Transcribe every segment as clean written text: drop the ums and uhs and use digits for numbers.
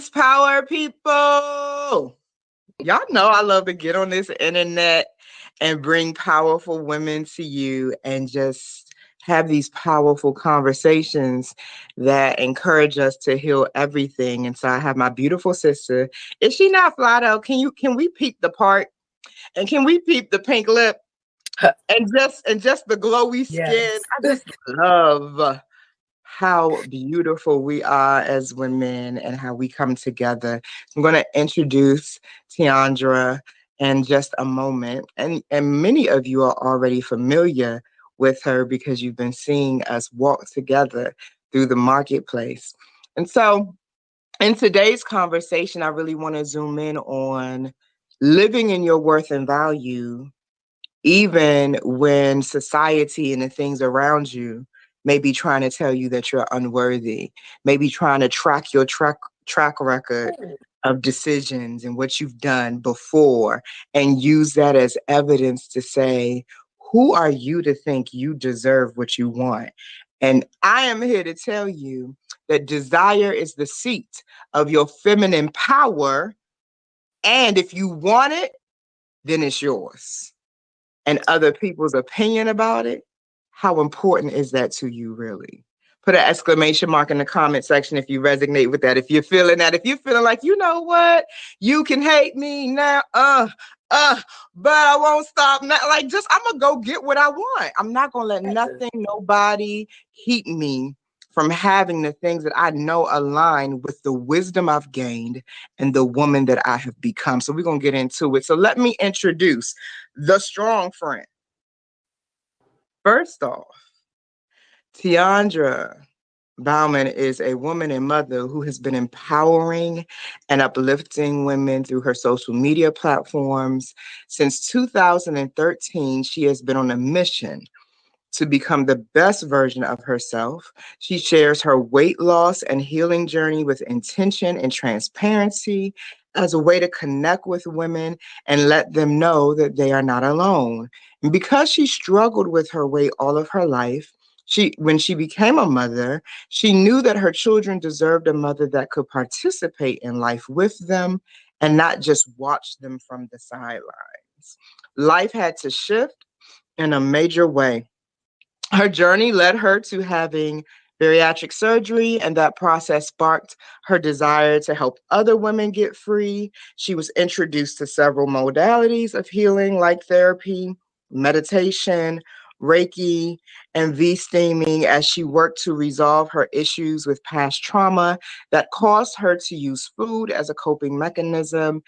Greetings, power people. Y'all know I love to get on this internet and bring powerful women to you and just have these powerful conversations that encourage us to heal everything. And so I have my beautiful sister. Is she not fly though? Can we peep the part? And can we peep the pink lip? And just the glowy skin. Yes. I just love how beautiful we are as women and how we come together. I'm going to introduce Teondra in just a moment. And many of you are already familiar with her because you've been seeing us walk together through the marketplace. And so in today's conversation, I really want to zoom in on living in your worth and value even when society and the things around you may be trying to tell you that you're unworthy, maybe trying to track your track record of decisions and what you've done before and use that as evidence to say, who are you to think you deserve what you want? And I am here to tell you that desire is the seat of your feminine power. And if you want it, then it's yours. And other people's opinion about it, how important is that to you really? Put an exclamation mark in the comment section if you resonate with that. If you're feeling that, if you're feeling like, you know what, you can hate me now, but I won't stop. Now. Like, just I'm gonna go get what I want. I'm not gonna let nothing, nobody keep me from having the things that I know align with the wisdom I've gained and the woman that I have become. So we're gonna get into it. So let me introduce the strong friend. First off, Teondra Bowman is a woman and mother who has been empowering and uplifting women through her social media platforms. Since 2013, she has been on a mission to become the best version of herself. She shares her weight loss and healing journey with intention and transparency as a way to connect with women and let them know that they are not alone. And because she struggled with her weight all of her life, when she became a mother, she knew that her children deserved a mother that could participate in life with them and not just watch them from the sidelines. Life had to shift in a major way. Her journey led her to having bariatric surgery, and that process sparked her desire to help other women get free. She was introduced to several modalities of healing, like therapy, meditation, Reiki, and V steaming, as she worked to resolve her issues with past trauma that caused her to use food as a coping mechanism.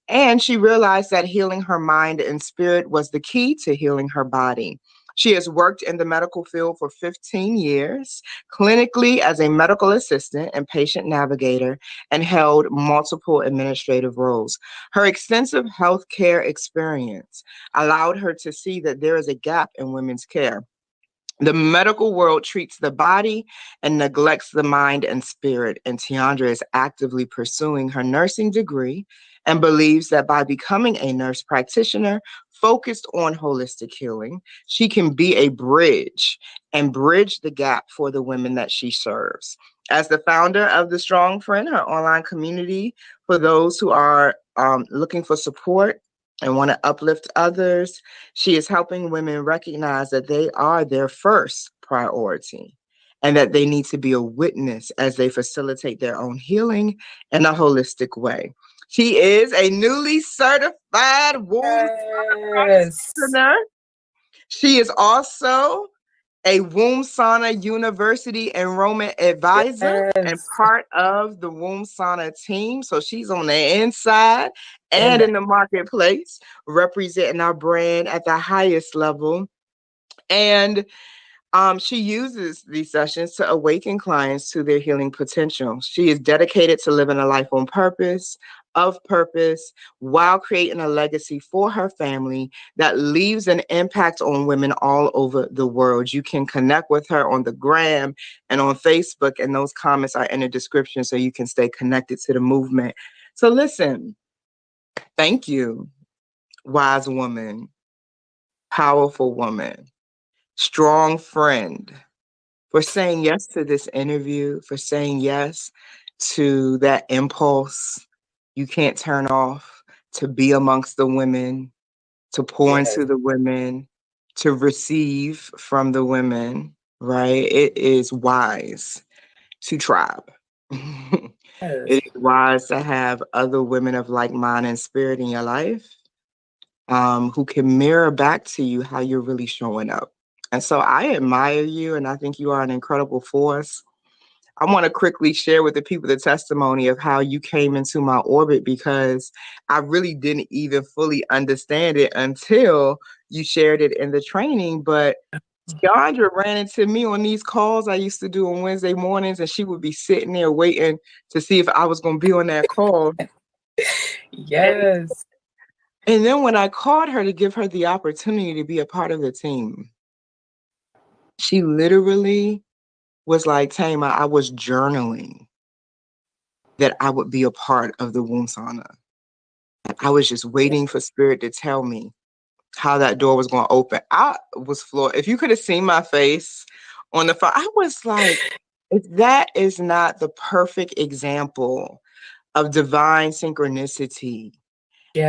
And she realized that healing her mind and spirit was the key to healing her body. She has worked in the medical field for 15 years, clinically as a medical assistant and patient navigator, and held multiple administrative roles. Her extensive healthcare experience allowed her to see that there is a gap in women's care. The medical world treats the body and neglects the mind and spirit, and Teondra is actively pursuing her nursing degree and believes that by becoming a nurse practitioner focused on holistic healing, she can be a bridge and bridge the gap for the women that she serves. As the founder of the Strong Friend, her online community for those who are looking for support and want to uplift others, she is helping women recognize that they are their first priority and that they need to be a witness as they facilitate their own healing in a holistic way. She is a newly certified womb Yes. practitioner. She is also a Womb Sauna University enrollment advisor and Yes. part of the Womb Sauna team. So she's on the inside and And in the marketplace, representing our brand at the highest level. And she uses these sessions to awaken clients to their healing potential. She is dedicated to living a life on purpose, of purpose, while creating a legacy for her family that leaves an impact on women all over the world. You can connect with her on the gram and on Facebook, and those comments are in the description so you can stay connected to the movement. So listen, thank you, wise woman, powerful woman, strong friend, for saying yes to this interview, for saying yes to that impulse you can't turn off to be amongst the women, to pour Yes. into the women, to receive from the women, right? It is wise to tribe. Yes. It is wise to have other women of like mind and spirit in your life, who can mirror back to you how you're really showing up. And so I admire you, and I think you are an incredible force. I want to quickly share with the people the testimony of how you came into my orbit, because I really didn't even fully understand it until you shared it in the training. But Teondra ran into me on these calls I used to do on Wednesday mornings, and she would be sitting there waiting to see if I was going to be on that call. Yes. And then when I called her to give her the opportunity to be a part of the team, she literally was like, Tama, I was journaling that I would be a part of the womb sauna. I was just waiting for spirit to tell me how that door was going to open. I was floored. If you could have seen my face on the phone, I was like, if that is not the perfect example of divine synchronicity.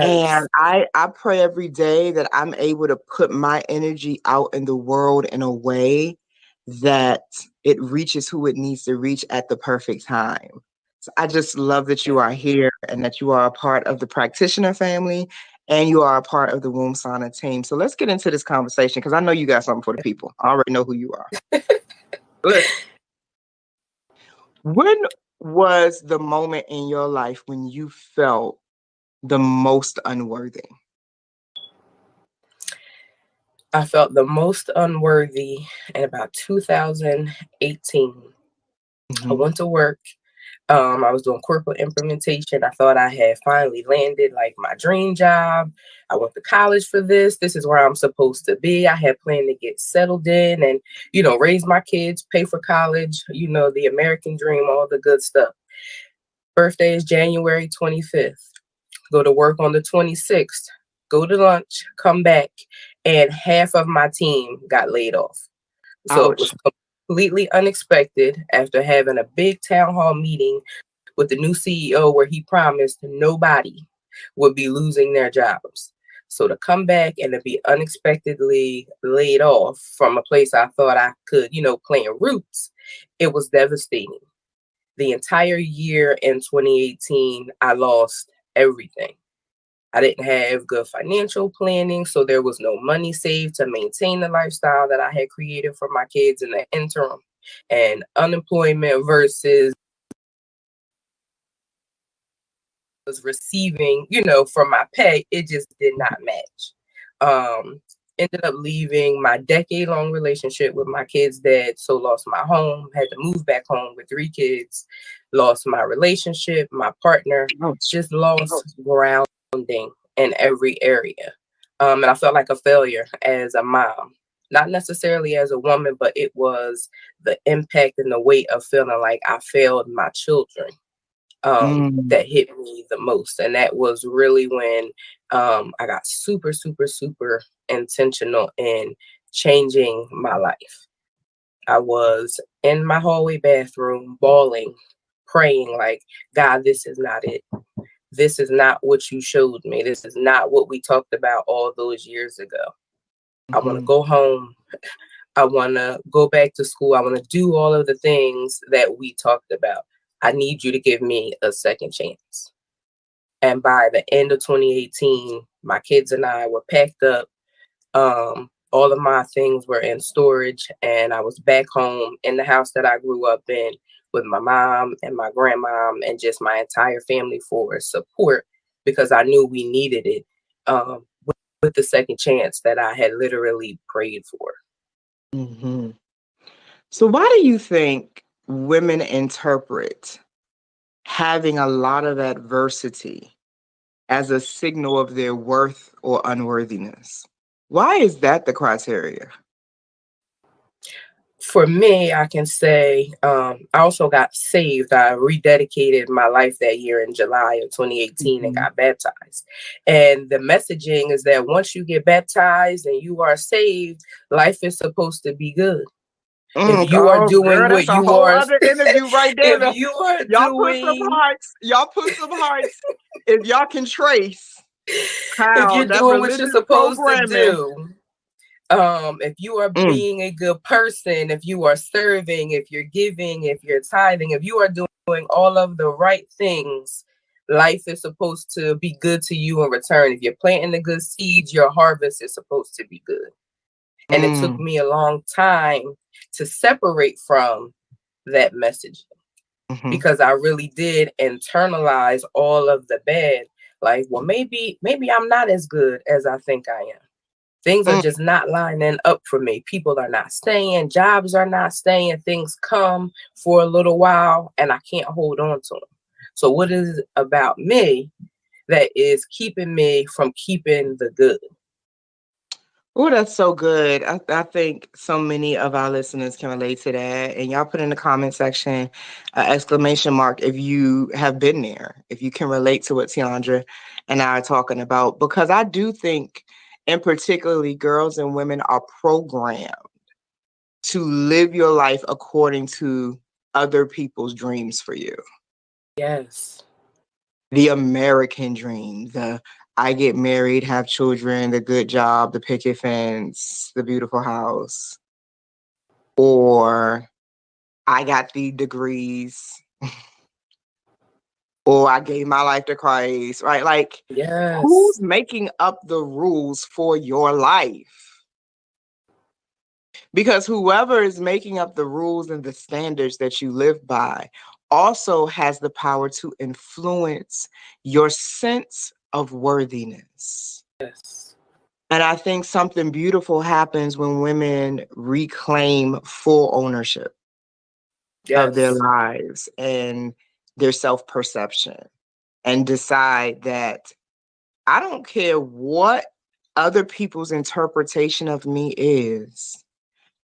And Yes. I pray every day that I'm able to put my energy out in the world in a way that it reaches who it needs to reach at the perfect time. So I just love that you are here and that you are a part of the practitioner family and you are a part of the Womb Sauna team. So let's get into this conversation, because I know you got something for the people. I already know who you are. Listen, when was the moment in your life when you felt the most unworthy? I felt the most unworthy in about 2018. I Mm-hmm. went to work. I was doing corporate implementation. I thought I had finally landed like my dream job. I went to college for this. This is where I'm supposed to be. I had planned to get settled in and, raise my kids, pay for college, the American dream, all the good stuff. Birthday is January 25th. Go to work on the 26th. Go to lunch, come back, and half of my team got laid off. So it Ouch. was completely unexpected after having a big town hall meeting with the new CEO where he promised nobody would be losing their jobs. So to come back and to be unexpectedly laid off from a place I thought I could, plant roots, it was devastating. The entire year in 2018, I lost everything. I didn't have good financial planning, so there was no money saved to maintain the lifestyle that I had created for my kids in the interim. And unemployment versus was receiving, from my pay, it just did not match. Ended up leaving my decade-long relationship with my kid's dad, so lost my home, had to move back home with 3 kids, lost my relationship, my partner, Ouch. just lost grounding in every area. And I felt like a failure as a mom, not necessarily as a woman, but it was the impact and the weight of feeling like I failed my children Mm. that hit me the most. And that was really when I got super, super, super intentional in changing my life. I was in my hallway bathroom, bawling, praying, like, God, this is not it. This is not what you showed me. This is not what we talked about all those years ago. I want to Mhm. go home. I want to go back to school. I want to do all of the things that we talked about. I need you to give me a second chance. And by the end of 2018, my kids and I were packed up. All of my things were in storage, and I was back home in the house that I grew up in with my mom and my grandmom and just my entire family for support because I knew we needed it with the second chance that I had literally prayed for. Mhm. So why do you think women interpret having a lot of adversity as a signal of their worth or unworthiness? Why is that the criteria? For me, I can say I also got saved. I rededicated my life that year in July of 2018 and Mhm. got baptized. And the messaging is that once you get baptized and you are saved, life is supposed to be good. If you are Oh, girl, doing that's what a you whole are, other interview right there. if you are Y'all put some doing, hearts. Y'all put some hearts. If y'all can trace if how you're that doing what you're religious supposed to programming. do, if you are Mm, being a good person, if you are serving, if you're giving, if you're tithing, if you are doing all of the right things, life is supposed to be good to you in return. If you're planting the good seeds, your harvest is supposed to be good. And it took mm, me a long time to separate from that message mhm, because I really did internalize all of the bad. Like, well, maybe I'm not as good as I think I am. Things are mm. just not lining up for me. People are not staying, jobs are not staying, things come for a little while and I can't hold on to them. So what is it about me that is keeping me from keeping the good? Oh, that's so good. I think so many of our listeners can relate to that. And y'all put in the comment section exclamation mark if you have been there, if you can relate to what Teondra and I are talking about. Because I do think, and particularly girls and women are programmed to live your life according to other people's dreams for you. Yes. The American dream, the I get married, have children, the good job, the picket fence, the beautiful house, or I got the degrees, or I gave my life to Christ, right? Like, who's Yes. making up the rules for your life? Because whoever is making up the rules and the standards that you live by also has the power to influence your sense of worthiness. Yes. And I think something beautiful happens when women reclaim full ownership of their Yes. lives and their self perception and decide that I don't care what other people's interpretation of me is.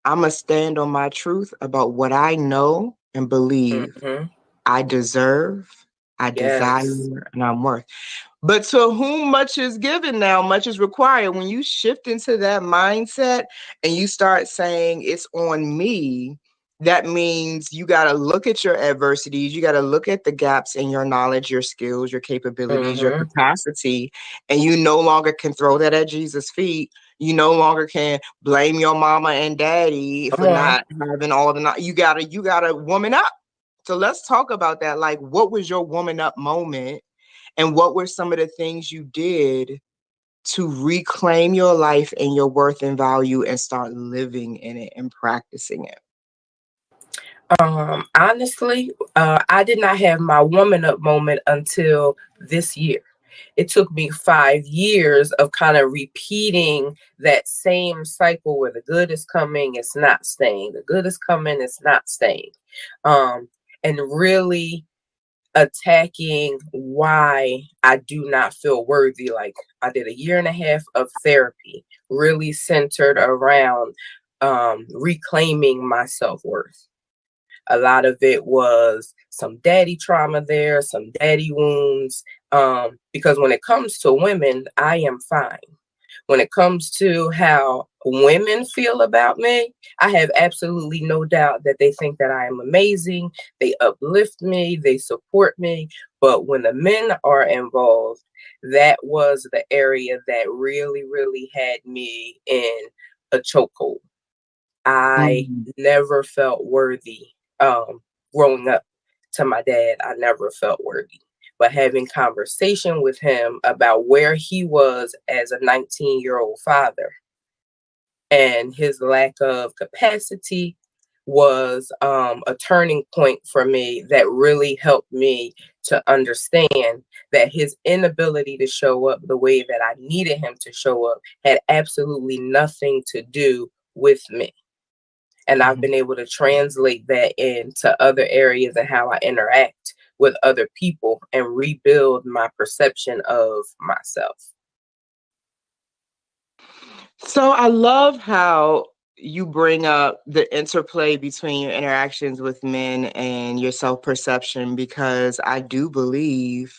I'm going to stand on my truth about what I know and believe Mm-hmm. I deserve, I desire, Yes. and I'm worth. But to whom much is given now, much is required. When you shift into that mindset and you start saying it's on me, that means you got to look at your adversities. You got to look at the gaps in your knowledge, your skills, your capabilities, your Mm-hmm. capacity. And you no longer can throw that at Jesus' feet. You no longer can blame your mama and daddy Come for on. not having all the, you gotta woman up. So let's talk about that. Like, what was your woman up moment? And what were some of the things you did to reclaim your life and your worth and value and start living in it and practicing it? Honestly, I did not have my woman up moment until this year. It took me 5 years of kind of repeating that same cycle where the good is coming, it's not staying. The good is coming, it's not staying. Um, and really attacking why I do not feel worthy. Like I did a year and a half of therapy, really centered around reclaiming my self worth. A lot of it was some daddy trauma there, some daddy wounds. Because when it comes to women, I am fine. When it comes to how women feel about me, I have absolutely no doubt that they think that I am amazing. They uplift me, they support me. But when the men are involved, that was the area that really, really had me in a chokehold. I Mm, never felt worthy growing up to my dad. I never felt worthy. But having conversation with him about where he was as a 19-year-old father and his lack of capacity was a turning point for me that really helped me to understand that his inability to show up the way that I needed him to show up had absolutely nothing to do with me. And I've mhm. been able to translate that into other areas and how I interact with other people and rebuild my perception of myself. So I love how you bring up the interplay between your interactions with men and your self perception, because I do believe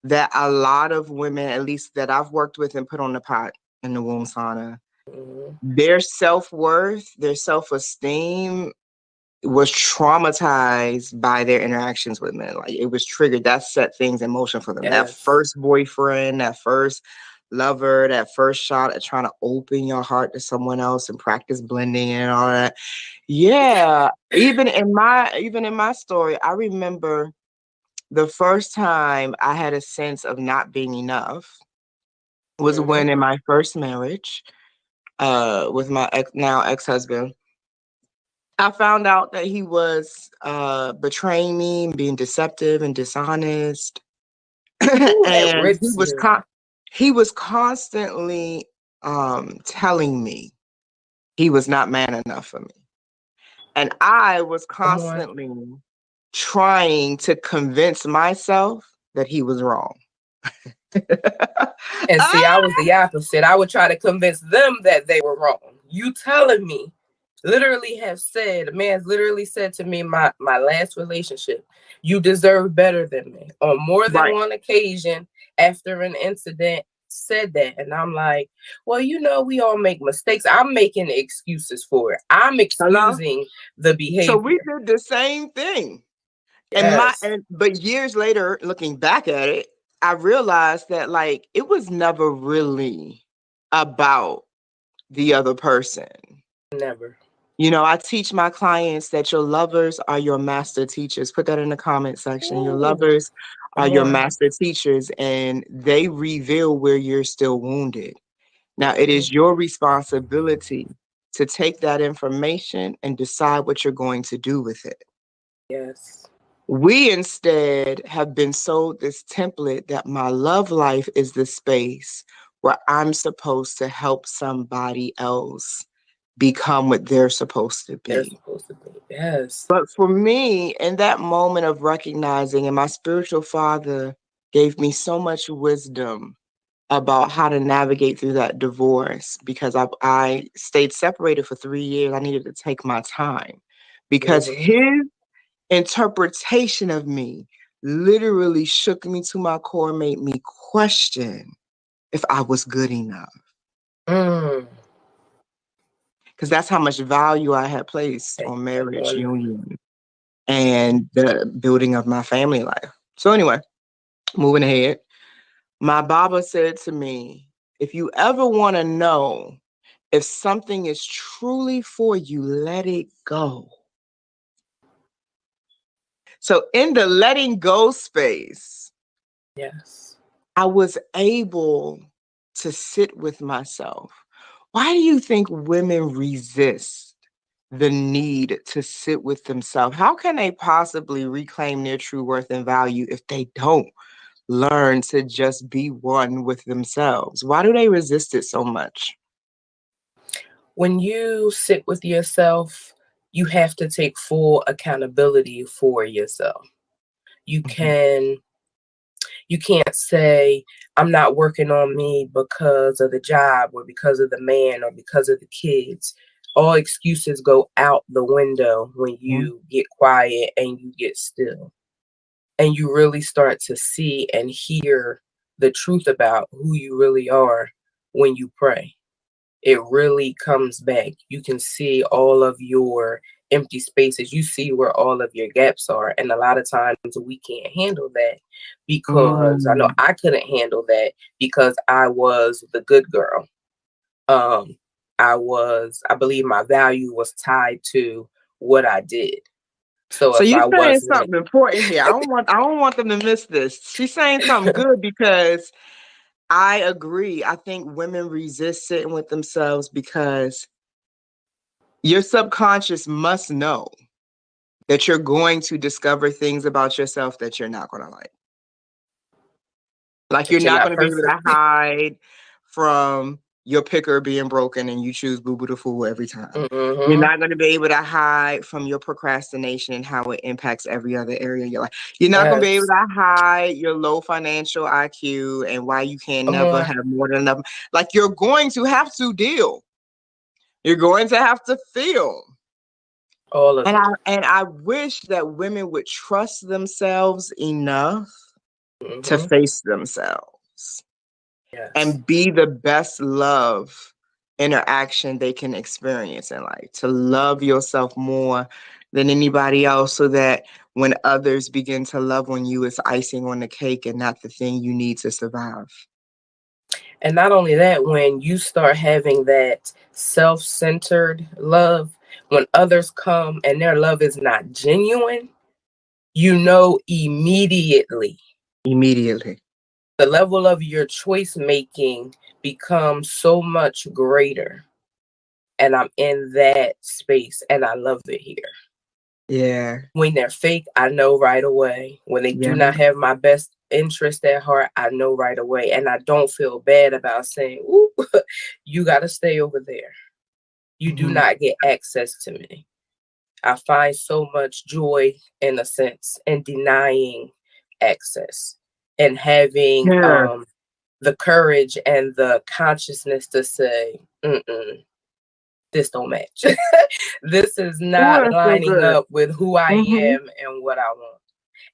that a lot of women, at least that I've worked with and put on the pot in the womb sauna, Mhm. their self worth, their self esteem was traumatized by their interactions with men. Like, it was triggered. That set things in motion for them. That Yes. first boyfriend, that first lover, that first shot at trying to open your heart to someone else and practice blending and all that. Yeah. Even in my story, I remember the first time I had a sense of not being enough was Mm-hmm. when in my first marriage, with my now ex-husband, I found out that he was betraying me, being deceptive and dishonest, Ooh, that and rips you. he was constantly telling me he was not man enough for me, and I was Come on. constantly trying to convince myself that he was wrong. And see, I Ah! was the opposite. I would try to convince them that they were wrong. You telling me, literally have said, a man's literally said to me, my last relationship, you deserve better than me. On more than Right. one occasion, after an incident, said that. And I'm like, well, we all make mistakes. I'm making excuses for it. I'm Hello? excusing the So we behavior. did the same thing. Yes, But years later, looking back at it, I realized that, like, it was never really about the other person. never. I teach my clients that your lovers are your master teachers. Put that in the comment section. Your Ooh, lovers are come your on. master teachers, and they reveal where you're still wounded. Now, it Mhm. is your responsibility to take that information and decide what you're going to do with it. Yes. We instead have been sold this template that my love life is the space where I'm supposed to help somebody else become what they're supposed to They're be. supposed to be. Yes. But for me, in that moment of recognizing, and my spiritual father gave me so much wisdom about how to navigate through that divorce, because I stayed separated for 3 years. I needed to take my time because Mm-hmm. his interpretation of me literally shook me to my core, made me question if I was good enough. Mm. Because that's how much value I had placed Hey, on come marriage on. union and the building of my family life. So, anyway, moving ahead, my Baba said to me, if you ever want to know if something is truly for you, let it go. So, in the letting go space, Yes. I was able to sit with myself. Why do you think women resist the need to sit with themselves? How can they possibly reclaim their true worth and value if they don't learn to just be one with themselves? Why do they resist it so much? When you sit with yourself, you have to take full accountability for yourself. You Mhm. can you can't say I'm not working on me because of the job or because of the man or because of the kids. All excuses go out the window when Mhm. you get quiet and you get still. And you really start to see and hear the truth about who you really are when you pray. It really comes back. You can see all of your empty spaces. You see where all of your gaps are. And a lot of times we can't handle that because I know Mm. I couldn't handle that because I was the good girl. Um, I believe my value was tied to what I did. So So if you're I saying wasn't, something important here. I don't want them to miss this. She's saying something good because I agree. I think women resist sitting with themselves because your subconscious must know that you're going to discover things about yourself that you're not going to like. Like, you're that you're not not going to be able perfect. to hide from your picker being broken and you choose Boo Boo the Fool every time. You're Mm-hmm. not going to be able to hide from your procrastination and how it impacts every other area of your life. You're not going to be able Yes. to hide your low financial IQ and why you can Come never on. have more than enough. Like, you're going to have to deal. You're going to have to feel. All of And it. I wish that women would trust themselves enough to Mm-hmm. face themselves Yes. and be the best love interaction they can experience in life, to love yourself more, than anybody else, so that when others begin to love on you, it's icing on the cake and not the thing you need to survive. And not only that, when you start having that self centered love, when others come and their love is not genuine, you know immediately. Immediately. The level of your choice making becomes so much greater. And I'm in that space and I love it here. Yeah. When they're fake, I know right away. When they do Yeah. not have my best interest at heart, I know right away. And I don't feel bad about saying, ooh, you got to stay over there. You do Mm-hmm. not get access to me. I find so much joy, in a sense, in denying access and having Yeah. the courage and the consciousness to say, this don't match. This is Oh, not that's so lining good. up with who I Mm-hmm. am and what I want.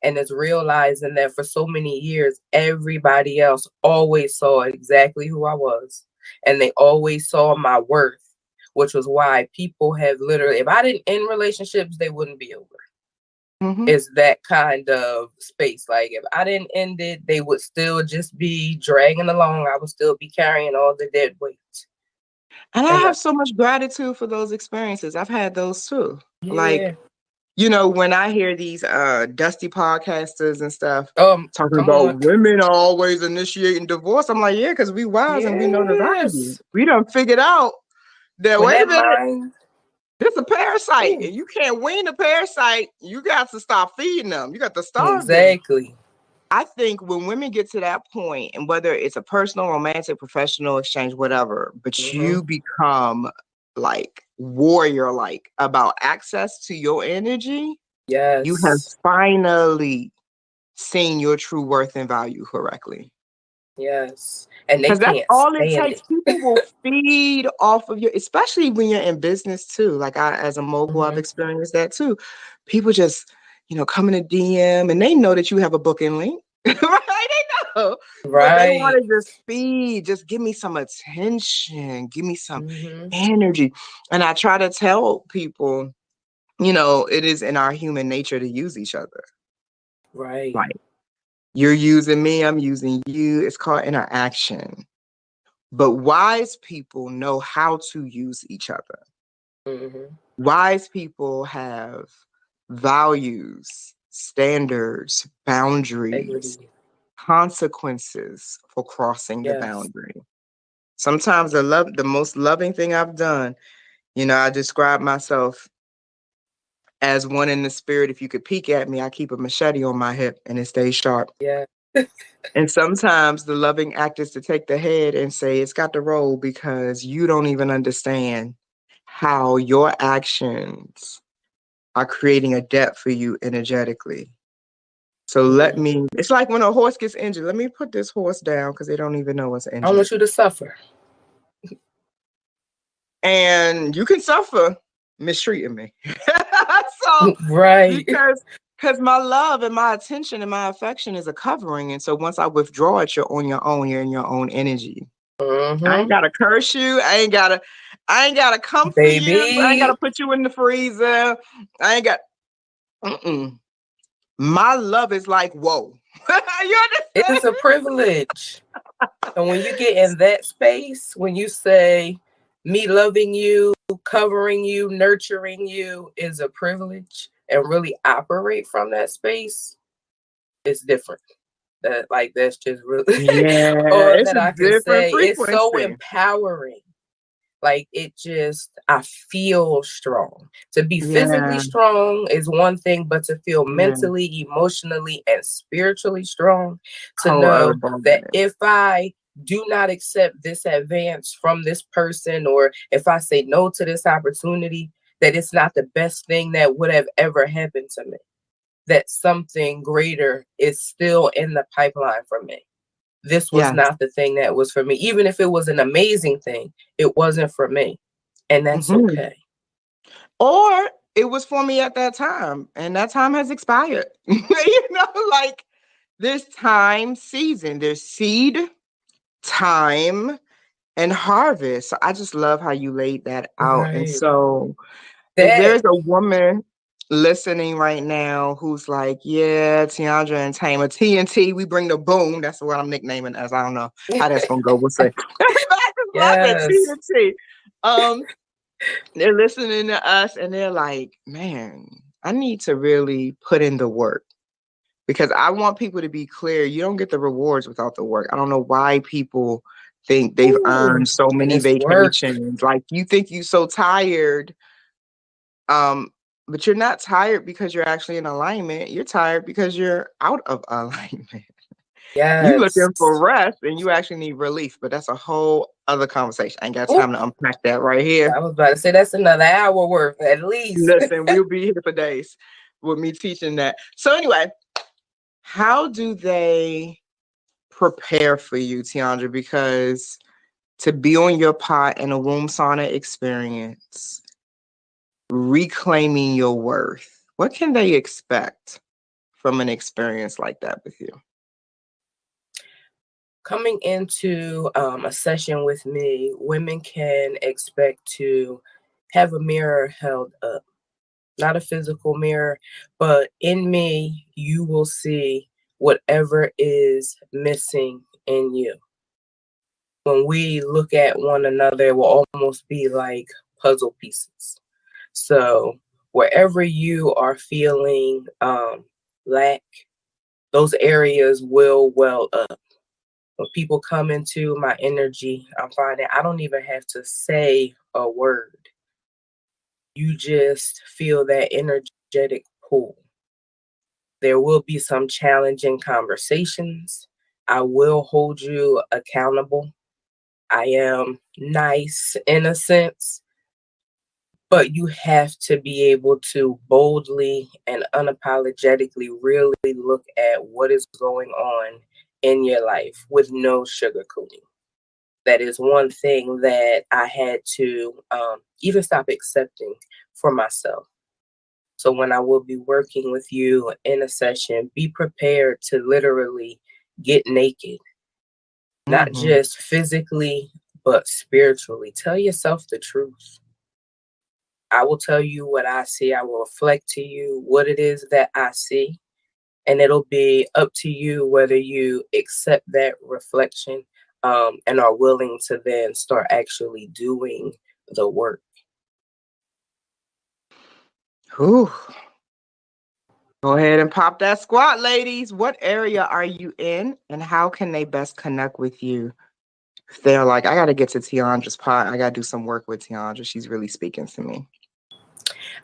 And it's realizing that for so many years, everybody else always saw exactly who I was. And they always saw my worth, which was why people have literally, if I didn't end relationships, they wouldn't be over. Mm-hmm. It's that kind of space. Like if I didn't end it, they would still just be dragging along. I would still be carrying all the dead weight. And I And have so much gratitude for those experiences. I've had those too. yeah. Like, when I hear these dusty podcasters and stuff talking Come about on. women are always initiating divorce, I'm like, yeah, because we wise and we know the value. Yes. We done figured out that, When wait a that minute, mind, this a parasite, ooh, and you can't wean a parasite. You got to stop feeding them. You got to starve them. exactly. I think when women get to that point, and whether it's a personal, romantic, professional exchange, whatever, but Hmm. you become like warrior like about access to your energy, you have Yes. finally seen your true worth and value correctly. Yes. And they Because that's can't all it stand takes. it. People will feed off of you, especially when you're in business too. Like as a mogul, I've Hmm. experienced that too. People just, come in a DM and they know that you have a booking link. Right? They know. But they Right. want to just feed, just give me some attention, give me some Hmm. energy. And I try to tell people, it is in our human nature to use each other. Right. Like you're using me, I'm using you. It's called interaction. But wise people know how to use each other. Hmm. Wise people have values, standards, boundaries, Agree. consequences for crossing the Yes. boundary. Sometimes the most loving thing I've done, I describe myself as one in the spirit. If you could peek at me, I keep a machete on my hip and it stays sharp. Yeah. And sometimes the loving act is to take the head and say, it's got to roll because you don't even understand how your actions are creating a debt for you energetically. So Hmm. it's like when a horse gets injured, let me put this horse down because they don't even know it's I don't injured. want you to suffer. And you can suffer mistreating me. So, Right. because my love and my attention and my affection is a covering. And so once I withdraw it, you're on your own. You're in your own energy. I ain't Hmm. gotta curse you. I ain't gotta come for you. I ain't Baby, gotta put you in the freezer. I ain't got mm-mm. My love is like, whoa. You it understand? is a privilege. And when you get in that space, when you say, me loving you, covering you, nurturing you is a privilege, and really operate from that space, it's different. That's just really Yeah, all it's that a I can different say. It's so frequency. empowering. Like I feel strong. To be physically Yeah, strong is one thing, but to feel yeah. mentally, emotionally, and spiritually strong, to Power know that Bowman. if I do not accept this advance from this person, or if I say no to this opportunity, that it's not the best thing that would have ever happened to me, that something greater is still in the pipeline for me. This was Yes. not the thing that was for me. Even if it was an amazing thing, it wasn't for me. And that's Hmm. okay. Or it was for me at that time, and that time has expired. Like there's time, season, there's seed, time, and harvest. So I just love how you laid that out. And Right. so if That there's a woman listening right now who's like, yeah, Teondra and Tamer, TNT, we bring the boom. That's what I'm nicknaming as. I don't know how that's gonna go. We'll see. Everybody just love it, Yes. TNT. They're listening to us and they're like, man, I need to really put in the work. Because I want people to be clear, you don't get the rewards without the work. I don't know why people think they've Ooh, earned so and many it's work. vacations. Like you think you're so tired, um, but you're not tired because you're actually in alignment. You're tired because you're out of alignment. You Yes. looking for rest and you actually need relief, but that's a whole other conversation. I ain't got Ooh, time to unpack that right here. I was about to say that's another hour worth at least. Listen, we'll be here for days with me teaching that. So anyway, how do they prepare for you, Teondra? Because to be on your pot in a womb sauna experience, reclaiming your worth, what can they expect from an experience like that with you? Coming into a session with me, women can expect to have a mirror held up, not a physical mirror, but in me, you will see whatever is missing in you. When we look at one another, it will almost be like puzzle pieces. So, wherever you are feeling lack, those areas will well up. When people come into my energy, I'm finding I don't even have to say a word. You just feel that energetic pull. There will be some challenging conversations. I will hold you accountable. I am nice in a sense, but you have to be able to boldly and unapologetically really look at what is going on in your life with no sugarcoating. That is one thing that I had to even stop accepting for myself. So when I will be working with you in a session, be prepared to literally get naked, not Mm-hmm. just physically, but spiritually. Tell yourself the truth. I will tell you what I see. I will reflect to you what it is that I see. And it'll be up to you whether you accept that reflection and are willing to then start actually doing the work. Whew. Go ahead and pop that squat, ladies. What area are you in and how can they best connect with you? If they're like, I got to get to Teondra's pot. I got to do some work with Teondra. She's really speaking to me.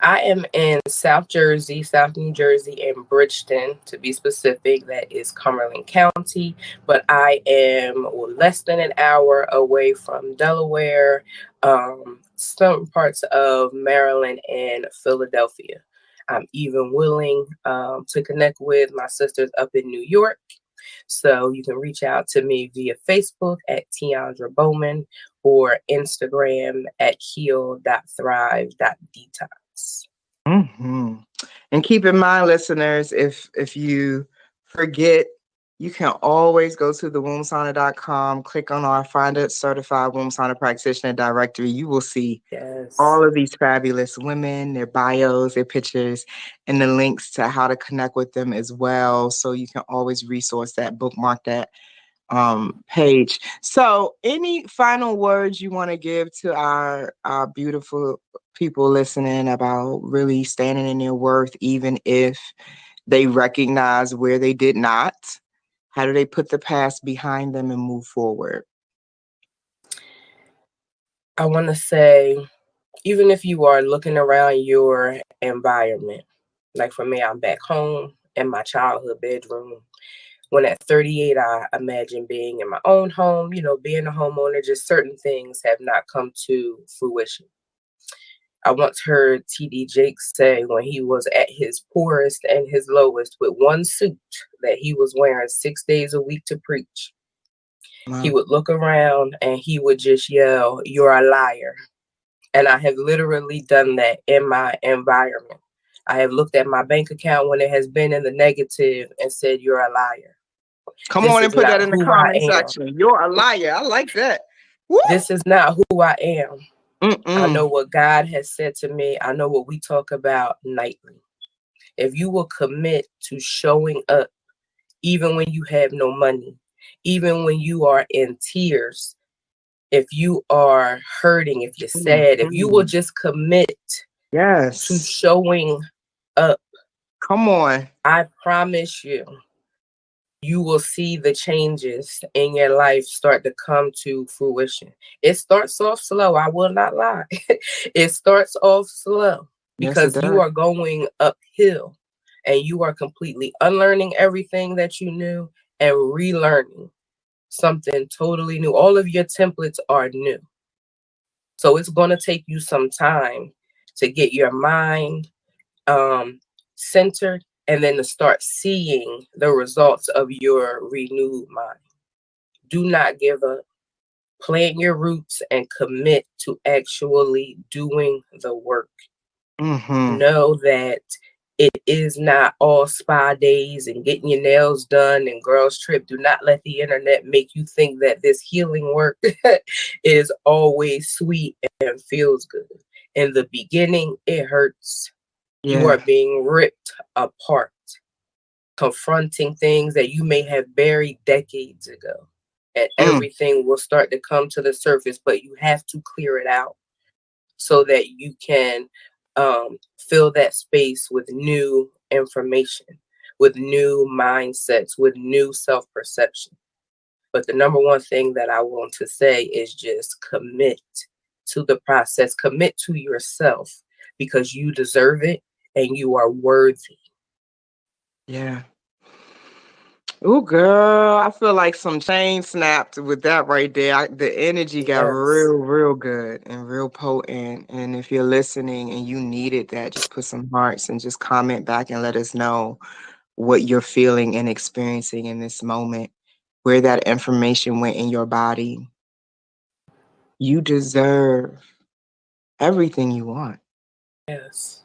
I am in South Jersey, South New Jersey, and Bridgeton, to be specific. That is Cumberland County. But I am less than an hour away from Delaware, some parts of Maryland, and Philadelphia. I'm even willing to connect with my sisters up in New York. So you can reach out to me via Facebook at Teondra Bowman or Instagram at heal.thrive.detox. Mm-hmm. And keep in mind, listeners, if you forget, you can always go to thewombsauna.com, click on our Find a Certified Womb Sauna Practitioner directory. You will see Yes. all of these fabulous women, their bios, their pictures, and the links to how to connect with them as well. So you can always resource that, bookmark that page. So any final words you want to give to our beautiful people listening about really standing in their worth, even if they recognize where they did not? How do they put the past behind them and move forward? I want to say, even if you are looking around your environment, like for me, I'm back home in my childhood bedroom. When at 38, I imagine being in my own home, being a homeowner, just certain things have not come to fruition. I once heard T.D. Jakes say when he was at his poorest and his lowest with one suit that he was wearing 6 days a week to preach, he Wow. would look around and he would just yell, "You're a liar." And I have literally done that in my environment. I have looked at my bank account when it has been in the negative and said, "You're a liar." Come This on and is put that not in the who I comment am. section. You're a liar. I like that. Woo! This is not who I am. I Mm-mm. know what God has said to me. I know what we talk about nightly. If you will commit to showing up, even when you have no money, even when you are in tears, if you are hurting, if you're sad, if you will Mhm. just commit to Yes. showing up, Come on. I promise you, you will see the changes in your life start to come to fruition. It starts off slow, I will not lie. It starts off slow Yes, it because you does. are going uphill and you are completely unlearning everything that you knew and relearning something totally new. All of your templates are new. So it's going to take you some time to get your mind centered and then to start seeing the results of your renewed mind. Do not give up. Plant your roots and commit to actually doing the work. Mm-hmm. Know that it is not all spa days and getting your nails done and girls trip. Do not let the internet make you think that this healing work is always sweet and feels good. In the beginning, it hurts. You are Yeah. being ripped apart, confronting things that you may have buried decades ago. And Mm. everything will start to come to the surface, but you have to clear it out so that you can fill that space with new information, with new mindsets, with new self perception. But the number one thing that I want to say is just commit to the process, commit to yourself because you deserve it and you are worthy. Yeah. Oh, girl, I feel like some chain snapped with that right there. The energy got Yes. real, real good and real potent. And if you're listening and you needed that, just put some hearts and just comment back and let us know what you're feeling and experiencing in this moment, where that information went in your body. You deserve everything you want. Yes.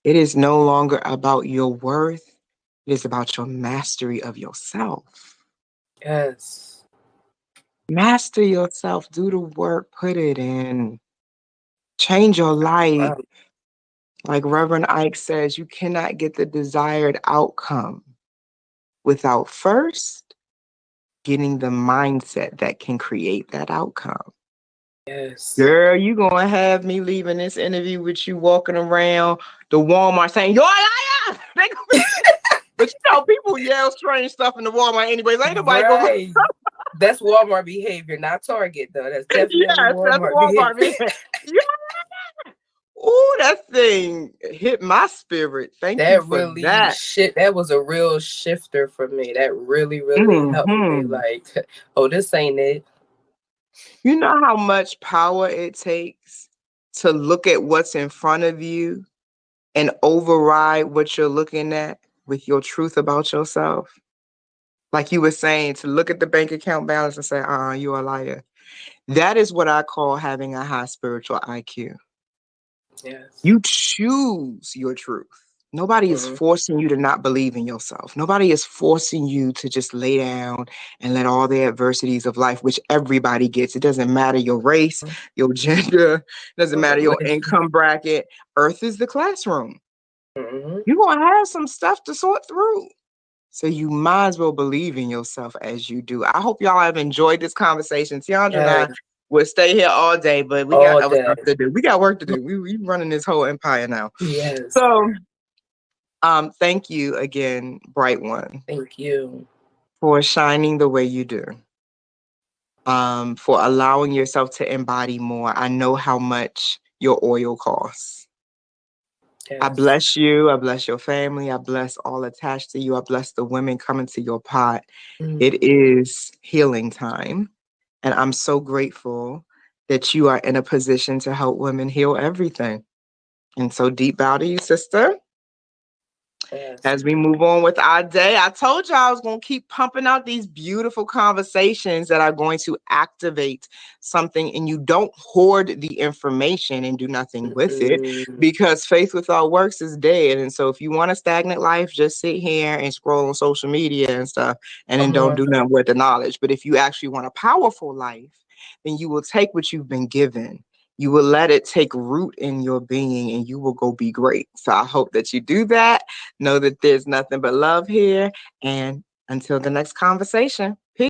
It is no longer about your worth, it is about your mastery of yourself. Yes. Master yourself, do the work, put it in, change your life. Um, Like Reverend Ike says, you cannot get the desired outcome without first getting the mindset that can create that outcome. yes. Girl, you gonna have me leaving this interview with you walking around the Walmart saying, "You're a liar!" They gonna be- but you know, people yell strange stuff in the Walmart anyways. Ain't nobody gonna Right. That's Walmart behavior, not Target, though. That's definitely Yes, that's Walmart behavior. Walmart. Yeah. Ooh, that thing hit my spirit. Thank you That for really that. shit. That was a real shifter for me. That really, really helped me be Hmm. like, oh, this ain't it. You know how much power it takes to look at what's in front of you and override what you're looking at with your truth about yourself? Like you were saying, to look at the bank account balance and say, you're a liar. That is what I call having a high spiritual IQ. Yes. You choose your truth. Nobody is Mm-hmm. forcing you to not believe in yourself. Nobody is forcing you to just lay down and let all the adversities of life, which everybody gets. It doesn't matter your race, your gender, doesn't matter your income bracket. Earth is the classroom. Mm-hmm. You're going to have some stuff to sort through. So you might as well believe in yourself as you do. I hope y'all have enjoyed this conversation. Tiandra and I Yes. would stay here all day, but we got All other day. stuff to do. We got work to do. We running this whole empire now. Yes. So thank you again, Bright One, Thank you. for shining the way you do. For allowing yourself to embody more. I know how much your oil costs. I Yes. bless you. I bless your family. I bless all attached to you. I bless the women coming to your pot. Mm. It is healing time. And I'm so grateful that you are in a position to help women heal everything. And so deep bow to you, sister. Yes. As we move on with our day, I told you I was going to keep pumping out these beautiful conversations that are going to activate something, and you don't hoard the information and do nothing with it, Mm-mm. because faith without works is dead. And so if you want a stagnant life, just sit here and scroll on social media and stuff and then Come don't on. do nothing with the knowledge. But if you actually want a powerful life, then you will take what you've been given. You will let it take root in your being and you will go be great. So I hope that you do that. Know that there's nothing but love here. And until the next conversation.